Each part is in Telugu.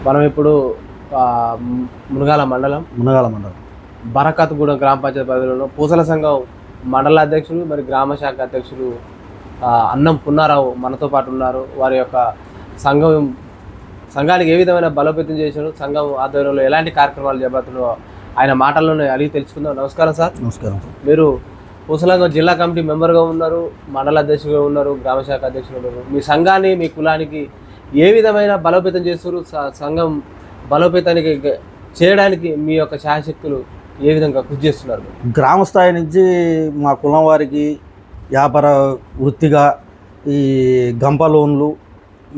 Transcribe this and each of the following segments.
మనం ఇప్పుడు మునగాల మండలం బరకత్గూడెం గ్రామ పంచాయతీ పరిధిలో పూసల సంఘం మండల అధ్యక్షులు మరి గ్రామ శాఖ అధ్యక్షులు అన్నం పున్నారావు మనతో పాటు ఉన్నారు. వారి యొక్క సంఘానికి ఏ విధమైన బలోపేతం చేశారు, సంఘం ఆధ్వర్యంలో ఎలాంటి కార్యక్రమాలు చేపడుతున్నారో ఆయన మాటల్లోనే అడిగి తెలుసుకుందాం. నమస్కారం సార్. నమస్కారం. మీరు పూసల జిల్లా కమిటీ మెంబర్గా ఉన్నారు, మండల అధ్యక్షులుగా ఉన్నారు, గ్రామ శాఖ అధ్యక్షులు ఉన్నారు. మీ సంఘాన్ని మీ కులానికి ఏ విధమైన బలోపేతం చేస్తారు, సంఘం బలోపేతానికి చేయడానికి మీ యొక్క శాయశక్తులు ఏ విధంగా కృషి చేస్తున్నారు? గ్రామ స్థాయి నుంచి మా కులం వారికి వ్యాపార వృత్తిగా ఈ గంప లోన్లు,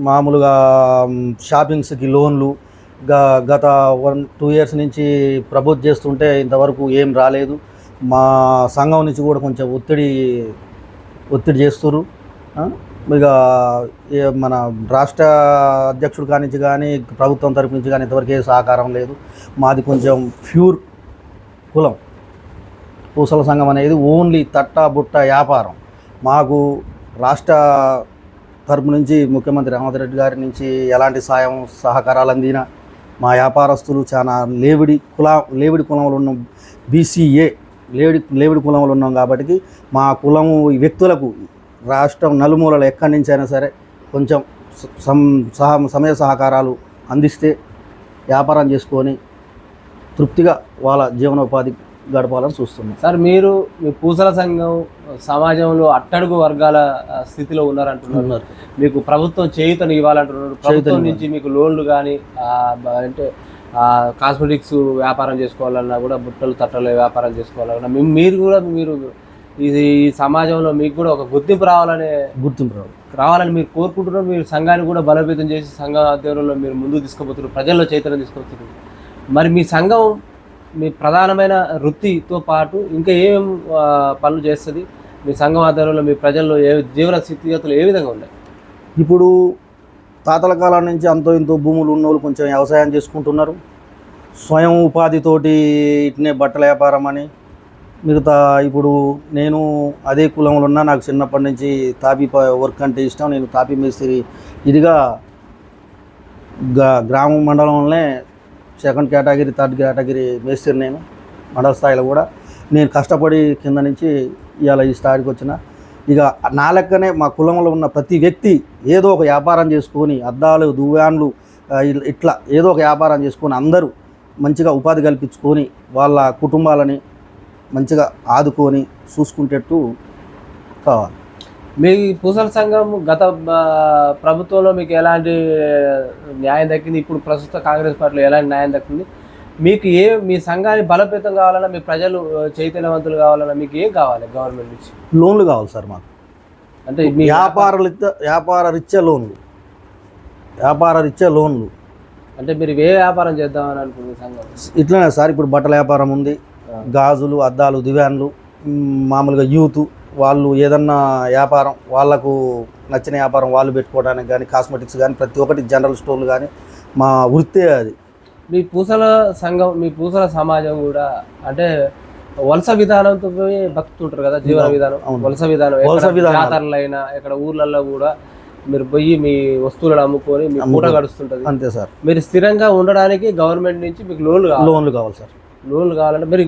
మామూలుగా షాపింగ్స్కి లోన్లు గత 1-2 ఇయర్స్ నుంచి ప్రభుత్వం చేస్తుంటే ఇంతవరకు ఏం రాలేదు. మా సంఘం నుంచి కూడా కొంచెం ఒత్తిడి చేస్తున్నారు. ఇక మన రాష్ట్ర అధ్యక్షుడు కానించి కానీ ప్రభుత్వం తరపు నుంచి కానీ ఇంతవరకు ఏ సహకారం లేదు. మాది కొంచెం ప్యూర్ కులం. పూసల సంఘం అనేది ఓన్లీ తట్టబుట్ట వ్యాపారం. మాకు రాష్ట్ర తరపు నుంచి ముఖ్యమంత్రి రేవంత్ రెడ్డి గారి నుంచి ఎలాంటి సాయం సహకారాలు అందినా మా వ్యాపారస్తులు చాలా లేవిడి కులంలో ఉన్నాం. బీసీఏ లేవిడి కులంలో ఉన్నాం కాబట్టి మా కులము వ్యక్తులకు రాష్ట్రం నలుమూలలు ఎక్కడి నుంచి అయినా సరే కొంచెం సమయ సహకారాలు అందిస్తే వ్యాపారం చేసుకొని తృప్తిగా వాళ్ళ జీవనోపాధి గడపాలని చూస్తున్నాం. సార్, మీరు మీ పూసల సంఘం సమాజంలో అట్టడుగు వర్గాల స్థితిలో ఉన్నారంటున్నారు. మీకు ప్రభుత్వం చేయూతను ఇవ్వాలంటున్నారు. ప్రభుత్వం నుంచి మీకు లోన్లు కానీ అంటే కాస్మెటిక్స్ వ్యాపారం చేసుకోవాలన్నా కూడా, బుట్టలు తట్టలు వ్యాపారం చేసుకోవాలన్నా మీరు ఈ సమాజంలో మీకు కూడా ఒక గుర్తింపు రావాలని మీరు కోరుకుంటున్నారు. మీరు సంఘాన్ని కూడా బలోపేతం చేసి సంఘ ఆధ్వర్యంలో మీరు ముందుకు తీసుకుపోతున్నారు, ప్రజల్లో చైతన్యం తీసుకొస్తున్నారు. మరి మీ సంఘం మీ ప్రధానమైన వృత్తితో పాటు ఇంకా ఏమేమి పనులు చేస్తుంది? మీ సంఘం ఆధ్వర్యంలో మీ ప్రజల్లో జీవన స్థితిగతులు ఏ విధంగా ఉన్నాయి? ఇప్పుడు తాతల కాలం నుంచి అంతో ఇంతో భూములు ఉన్నోళ్ళు కొంచెం వ్యవసాయం చేసుకుంటున్నారు. స్వయం ఉపాధితోటి ఇట్నే బట్టల వ్యాపారం అని మిగతా. ఇప్పుడు నేను అదే కులంలో ఉన్నా. నాకు చిన్నప్పటి నుంచి తాపీ వర్క్ అంటే ఇష్టం. నేను తాపీ మేస్త్రి ఇదిగా గ్రామ మండలంలోనే 2nd కేటగిరీ 3rd కేటగిరీ మేస్త్రి. నేను మండల స్థాయిలో కూడా నేను కష్టపడి కింద నుంచి ఇవాళ ఈ స్థాయికి వచ్చిన. ఇక నా లెక్కనే మా కులంలో ఉన్న ప్రతి వ్యక్తి ఏదో ఒక వ్యాపారం చేసుకొని, అద్దాలు దువ్వాన్లు ఇట్లా ఏదో ఒక వ్యాపారం చేసుకొని అందరూ మంచిగా ఉపాధి కల్పించుకొని వాళ్ళ కుటుంబాలని మంచిగా ఆదుకొని చూసుకుంటట్టు కావాలి. మీ పూసల సంఘం గత ప్రభుత్వంలో మీకు ఎలాంటి న్యాయం దక్కింది? ఇప్పుడు ప్రస్తుత కాంగ్రెస్ పార్టీలో ఎలాంటి న్యాయం దక్కింది? మీకు మీ సంఘాన్ని బలోపేతం కావాలన్నా, మీ ప్రజలు చైతన్యవంతులు కావాలన్నా మీకు ఏం కావాలి గవర్నమెంట్ నుంచి? లోన్లు కావాలి సార్ మాకు. అంటే వ్యాపారరీత్యా లోన్లు అంటే మీరు ఏ వ్యాపారం చేద్దామని అనుకుంటున్నారు సంఘం? ఇట్లనే సార్, ఇప్పుడు బట్టల వ్యాపారం ఉంది, గాజులు, అద్దాలు, దివాన్లు, మామూలుగా యూత్ వాళ్ళు ఏదన్నా వ్యాపారం వాళ్ళకు నచ్చిన వ్యాపారం వాళ్ళు పెట్టుకోవడానికి కానీ, కాస్మెటిక్స్ కానీ ప్రతి ఒక్కటి జనరల్ స్టోర్లు కానీ మా వృత్తే అది. మీ పూసల సంఘం, మీ పూసల సమాజం కూడా అంటే వలస విధానంతో బతుకుతుంటారు కదా, జీవన విధానం. వలస విధానం జాతరలు అయినా ఎక్కడ ఊర్లలో కూడా మీరు పోయి మీ వస్తువులను అమ్ముకొని మీ మూట గడుస్తుంటుంది. అంతే సార్. మీరు స్థిరంగా ఉండడానికి గవర్నమెంట్ నుంచి మీకు లోన్లు కావాలి సార్. లోన్లు కావాలంటే మీరు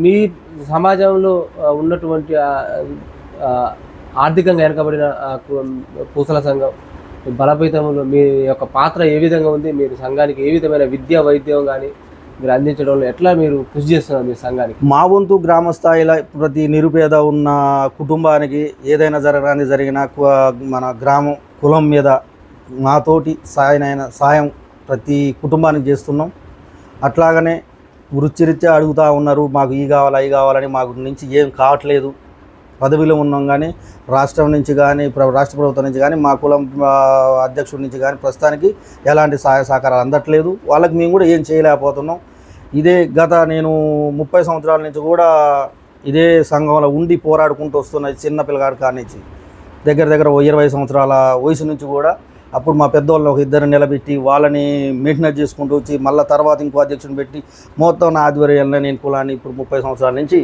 మీ సమాజంలో ఉన్నటువంటి ఆర్థికంగా వెనకబడిన పూసల సంఘం బలోపేతంలో మీ యొక్క పాత్ర ఏ విధంగా ఉంది? మీరు సంఘానికి ఏ విధమైన విద్య వైద్యం కానీ మీరు అందించడంలో ఎట్లా మీరు కృషి చేస్తున్నారు మీ సంఘానికి? మా వంతు గ్రామ స్థాయిలో ప్రతి నిరుపేద ఉన్న కుటుంబానికి ఏదైనా జరిగిన మన గ్రామం కులం మీద మాతోటి సాయం ప్రతి కుటుంబానికి చేస్తున్నాం. అట్లాగనే వృత్తిరీత్యా అడుగుతూ ఉన్నారు, మాకు ఈ కావాలి అవి కావాలని. మాకు నుంచి ఏం కావట్లేదు. పదవిలో ఉన్నాం కానీ రాష్ట్రం నుంచి కానీ రాష్ట్ర ప్రభుత్వం నుంచి కానీ మా కులం అధ్యక్షుడి నుంచి కానీ ప్రస్తుతానికి ఎలాంటి సహాయ సహకారాలు అందట్లేదు. వాళ్ళకి మేము కూడా ఏం చేయలేకపోతున్నాం. ఇదే గత నేను 30 సంవత్సరాల నుంచి కూడా ఇదే సంఘంలో ఉండి పోరాడుకుంటూ వస్తున్న చిన్న పిల్లగాడి కాడి నుంచి దగ్గర 20 సంవత్సరాల వయసు నుంచి కూడా అప్పుడు మా పెద్దవాళ్ళు ఒక 2 నిలబెట్టి వాళ్ళని మెయింటెనెన్స్ చేసుకుంటూ వచ్చి మళ్ళీ తర్వాత ఇంకో అధ్యక్షుని పెట్టి మొత్తం నా ఆధ్వర్యంలో నేను కులాన్ని ఇప్పుడు 30 సంవత్సరాల నుంచి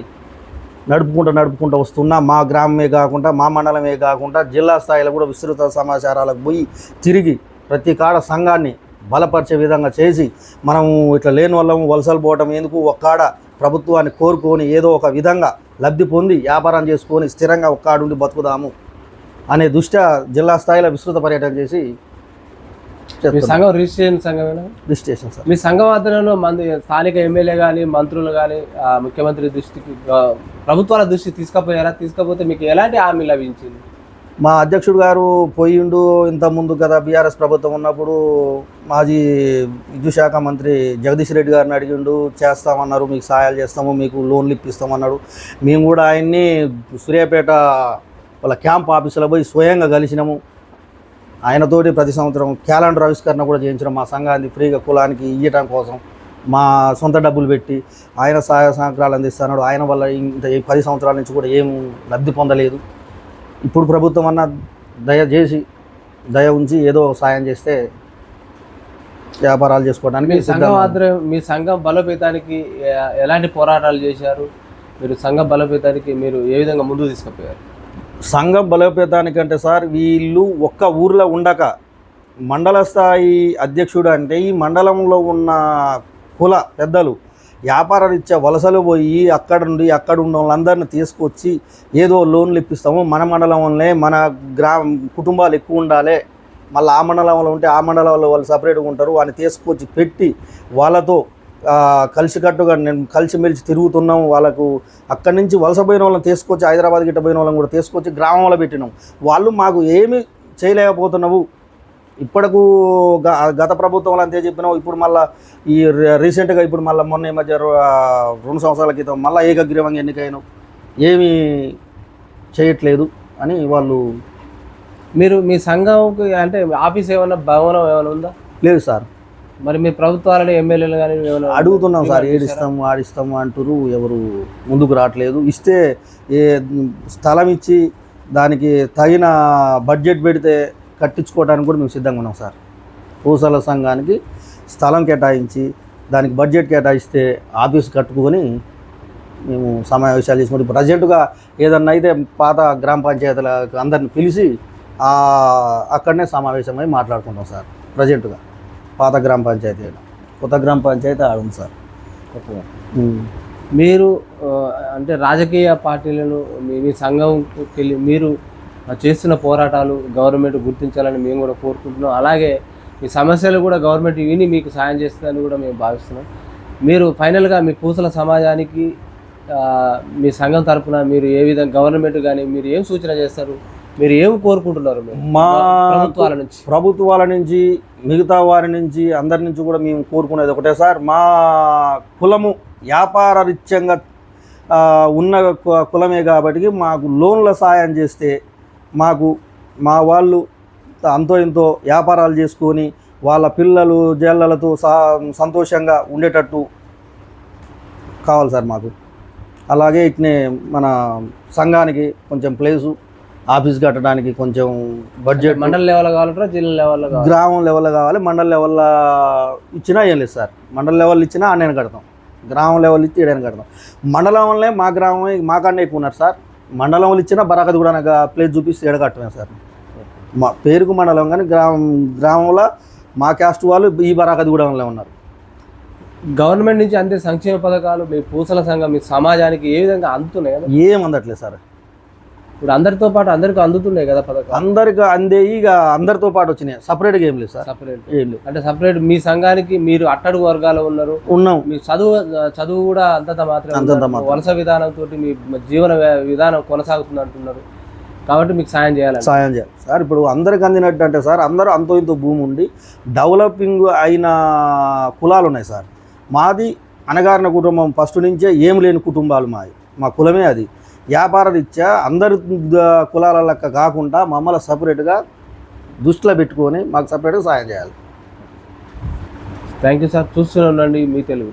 నడుపుకుంటూ వస్తున్నా. మా గ్రామమే కాకుండా మా మండలమే కాకుండా జిల్లా స్థాయిలో కూడా విస్తృత సమాచారాలకు పోయి తిరిగి ప్రతి కాడ సంఘాన్ని బలపరిచే విధంగా చేసి మనము ఇట్లా లేని వాళ్ళము వలసలు పోవటం ఎందుకు ఒక్కాడ ప్రభుత్వాన్ని కోరుకొని ఏదో ఒక విధంగా లబ్ధి పొంది వ్యాపారం చేసుకొని స్థిరంగా ఒక్కాడుండి బతుకుదాము అనే దృష్ట్యా జిల్లా స్థాయిలో విస్తృత పర్యటన చేసి మీ సంఘం రిజిస్ట్రేషన్ సంఘమేనా? Registration sir. మీ సంఘం ఆధ్వర్యంలో స్థానిక ఎమ్మెల్యే కానీ మంత్రులు కానీ ముఖ్యమంత్రి దృష్టికి ప్రభుత్వాల దృష్టికి తీసుకుపోయారా? తీసుకపోతే మీకు ఎలాంటి హామీ లభించింది? మా అధ్యక్షుడు గారు పోయిండు ఇంతకుముందు గత బీఆర్ఎస్ ప్రభుత్వం ఉన్నప్పుడు మాజీ విద్యుత్ శాఖ మంత్రి జగదీష్ రెడ్డి గారిని అడిగిండు, చేస్తామన్నారు, మీకు సహాయాలు చేస్తాము, మీకు లోన్లు ఇప్పిస్తామన్నాడు. మేము కూడా ఆయన్ని సూర్యాపేట వాళ్ళ క్యాంప్ ఆఫీసులో పోయి స్వయంగా కలిసినాము. ఆయనతోటి ప్రతి సంవత్సరం క్యాలెండర్ ఆవిష్కరణ కూడా చేయించడం మా సంఘాన్ని ఫ్రీగా కులానికి ఇవ్వటం కోసం మా సొంత డబ్బులు పెట్టి ఆయన సహాయ సహకారాలు అందిస్తున్నాడు. ఆయన వల్ల ఇంత 10 సంవత్సరాల నుంచి కూడా ఏం లబ్ధి పొందలేదు. ఇప్పుడు ప్రభుత్వం అన్న దయ ఉంచి ఏదో సాయం చేస్తే వ్యాపారాలు చేసుకోవడానికి. మీ సంఘం బలోపేతానికి ఎలాంటి పోరాటాలు చేశారు? మీరు సంఘం బలోపేతానికి మీరు ఏ విధంగా ముందుకు తీసుకుపోయారు? సంఘం బలోపేతానికంటే సార్, వీళ్ళు ఒక్క ఊర్లో ఉండక మండల స్థాయి అధ్యక్షుడు అంటే ఈ మండలంలో ఉన్న కుల పెద్దలు వ్యాపార రీత్యా వలసలు పోయి అక్కడ ఉన్న వాళ్ళందరినీ తీసుకొచ్చి ఏదో లోన్లు ఇప్పిస్తాము, మన మండలంలోనే మన కుటుంబాలు ఎక్కువ ఉండాలి, మళ్ళీ ఆ మండలంలో ఉంటే ఆ మండలంలో వాళ్ళు సపరేట్గా ఉంటారు, వాళ్ళని తీసుకొచ్చి పెట్టి వాళ్ళతో కలిసికట్టుగా కలిసిమెలిసి తిరుగుతున్నాం. వాళ్ళకు అక్కడి నుంచి వలసపోయిన వాళ్ళని తీసుకొచ్చి హైదరాబాద్ గిట్ట పోయిన వాళ్ళని కూడా తీసుకొచ్చి గ్రామంలో పెట్టినాం. వాళ్ళు మాకు ఏమీ చేయలేకపోతున్నావు, ఇప్పటికు గత ప్రభుత్వంలో అంతే చెప్పినావు, ఇప్పుడు మళ్ళీ ఈ రీసెంట్గా ఇప్పుడు మళ్ళీ మొన్న ఈ మధ్య 2 సంవత్సరాల క్రితం మళ్ళీ ఏకగ్రీవంగా ఎన్నికైనావు, ఏమీ చేయట్లేదు అని వాళ్ళు. మీరు మీ సంఘంకి అంటే ఆఫీస్ ఏమైనా భవనం ఏమైనా ఉందా? లేదు సార్. మరి మీ ప్రభుత్వాలని ఎమ్మెల్యేలు కానీ అడుగుతున్నాం సార్, ఏడిస్తాము ఆడిస్తాము అంటారు, ఎవరు ముందుకు రావట్లేదు. ఇస్తే ఏ స్థలం ఇచ్చి దానికి తగిన బడ్జెట్ పెడితే కట్టించుకోవడానికి కూడా మేము సిద్ధంగా ఉన్నాం సార్. పూసల సంఘానికి స్థలం కేటాయించి దానికి బడ్జెట్ కేటాయిస్తే ఆఫీస్ కట్టుకొని మేము సమావేశాలు చేసుకుంటే ప్రజెంట్గా ఏదన్నా అయితే పాత గ్రామ పంచాయతీలకు అందరిని పిలిచి అక్కడనే సమావేశమై మాట్లాడుకుంటాం సార్. ప్రజెంట్గా పాత గ్రామ పంచాయతీ, కొత్త గ్రామ పంచాయతీ ఆడుంది సార్. మీరు అంటే రాజకీయ పార్టీలను మీ సంఘంకి వెళ్ళి మీరు చేస్తున్న పోరాటాలు గవర్నమెంట్ గుర్తించాలని మేము కూడా కోరుకుంటున్నాం. అలాగే మీ సమస్యలు కూడా గవర్నమెంట్ విని మీకు సాయం చేస్తుందని కూడా మేము భావిస్తున్నాం. మీరు ఫైనల్గా మీ పూసల సమాజానికి మీ సంఘం తరఫున మీరు ఏ విధంగా గవర్నమెంట్ కానీ మీరు ఏం సూచన చేస్తారు, మీరు ఏం కోరుకుంటున్నారు? మా ప్రభుత్వాల నుంచి మిగతా వారి నుంచి అందరి నుంచి కూడా మేము కోరుకునేది ఒకటే సార్, మా కులము వ్యాపార రీత్యంగా ఉన్న కులమే కాబట్టి మాకు లోన్ల సాయం చేస్తే మాకు మా వాళ్ళు అంతో ఇంతో వ్యాపారాలు చేసుకొని వాళ్ళ పిల్లలు జల్లలతో సంతోషంగా ఉండేటట్టు కావాలి సార్ మాకు. అలాగే ఇట్నే మన సంఘానికి కొంచెం ప్లేసు ఆఫీస్ కట్టడానికి కొంచెం బడ్జెట్ మండల లెవెల్ కావాలంటారా జిల్లా లెవెల్లో కావాలి? గ్రామం లెవెల్లో కావాలి. మండల లెవెల్లో ఇచ్చినా ఏం లేదు సార్. మండల లెవెల్ ఇచ్చినా నేను కడతాం, గ్రామం లెవెల్ ఇచ్చి ఏడైనా కడతాం. మండలంలో మా గ్రామం మాకన్నా ఎక్కువ ఉన్నారు సార్. మండలంలో ఇచ్చినా బరాకత్ కూడా నాకు ప్లేస్ చూపిస్తే ఎడగట్టమే సార్. మా పేరుకు మండలం కానీ గ్రామంలో మా క్యాస్ట్ వాళ్ళు ఈ బరాకత్ గూడెంలో ఉన్నారు. గవర్నమెంట్ నుంచి అంతే సంక్షేమ పథకాలు మీ పూసల సంఘం మీ సమాజానికి ఏ విధంగా అందుతున్నాయి? ఏం అందట్లేదు సార్. ఇప్పుడు అందరితో పాటు అందరికి అందుతున్నాయి కదా పథకాలు? అందరికి అందే, ఇక అందరితో పాటు వచ్చినాయి, సపరేట్గా ఏం లేదు సార్. సపరేట్ ఏం లేదు అంటే సపరేట్ మీ సంఘానికి మీరు అట్టడుగు వర్గాలు ఉన్నాం. మీ చదువు కూడా అంతంత మాత్రం వలస విధానంతో మీ జీవన విధానం కొనసాగుతుంది అంటున్నారు కాబట్టి మీకు సాయం చేయాలి సార్. ఇప్పుడు అందరికి అందినట్టు అంటే సార్, అందరూ అంతో ఇంతో భూమి ఉండి డెవలపింగ్ అయిన కులాలు ఉన్నాయి సార్. మాది అనగారిన కుటుంబం, ఫస్ట్ నుంచే ఏం లేని కుటుంబాలు మా కులమే అది. వ్యాపార రీత్యా అందరి కులాల లెక్క కాకుండా మమ్మల్ని సపరేట్గా దృష్టిలో పెట్టుకొని మాకు సపరేట్గా సాయం చేయాలి. Thank you sir. చూస్తూనే ఉండండి మీ తెలుగు.